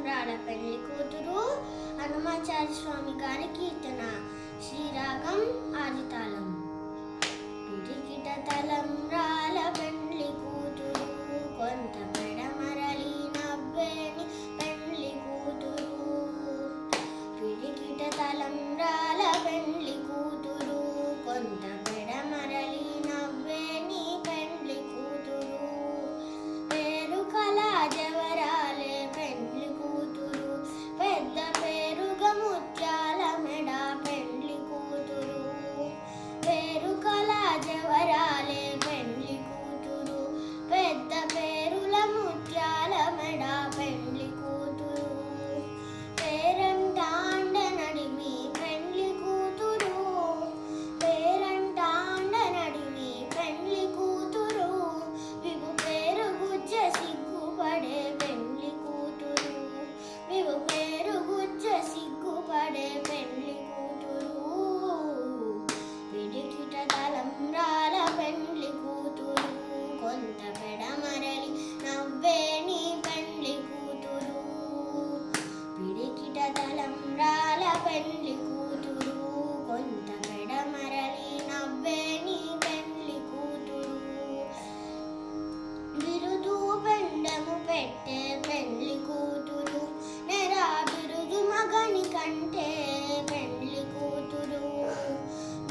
తలంబ్రాల పెళ్లి కూతురు హనుమాచార్య స్వామి గారి కీర్తన. శ్రీరాగం ఆదితాళం. పిడికిట తలంబ్రాల పెళ్లి కూతురు కొంత పెడమరలి నవ్వేని పెళ్లి కూతురు. పిడికిట తలంబ్రాల పెళ్లి కూతురు కొంత పెడమరలి నవ్వేని పెళ్లి కూతురు. పేరు కళా జవరాలే పెళ్లి కూతురు, పెద్ద పేరుగా ముత్యాల మెడ పెళ్లి కూతురు. పేరు కళా జవరాలే పెళ్లి కూతురు, పెద్ద పేరుల ముత్యాల మెడ పెళ్లి కూతురు. పేరంటాండ నడిమి పెళ్లి కూతురు, పేరంటాండ నడిమి పెళ్లి కూతురు. వివు పేరు గుజ్జ సిగ్గుపడే పెళ్లి కూతురు, వివు పేరు గుజ్జ సిగ్గుపడే పెళ్లి కూతురు. పిడికిట తలంబ్రాల పెళ్లి కూతురు కొంత పెడమరలి నవ్వేని పెళ్లి కూతురు. పిడికిట తలంబ్రాల పెళ్లి కూతురు కొంత పెడమరలి నవ్వేని పెళ్లి కూతురు. బిరుదు పెండము పెట్టే పెళ్లి కూతురు, నెరా బిరుదు మగని కంటే పెళ్లి కూతురు.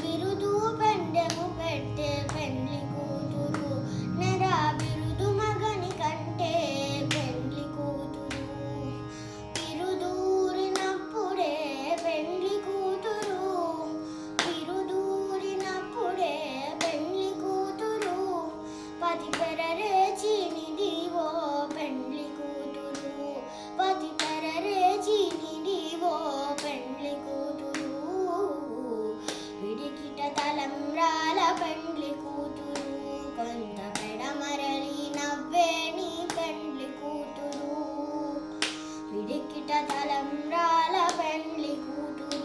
బిరుదు పెండము పెట్టే పెళ్లి కూతురు, నెరా బిరుదు మగని కంటే పెళ్లి కూతురు. బిరుదూరినప్పుడే పెళ్లి కూతురు, బిరుదూరినప్పుడే పెళ్లి కూతురు. పతి పెరరేచినిదివో పెళ్లి కూతురు, పతి పెరరేచినిదివో పెళ్లి కూతురు. పిడికిట తలంబ్రాల పెళ్లి కూతురు కొంత పెడమరలి నవ్వేని పెళ్లి కూతురు. పిడికిట తలంబ్రాల పెళ్లి కూతురు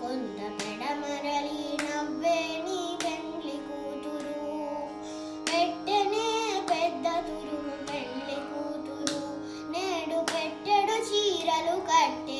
కొంత పెడమరలి నవ్వేని పెళ్లి కూతురు. పెట్టెనే పెద్ద తురుము పెళ్లి కూతురు, నేడు పెట్టెడు చీరలు కట్టే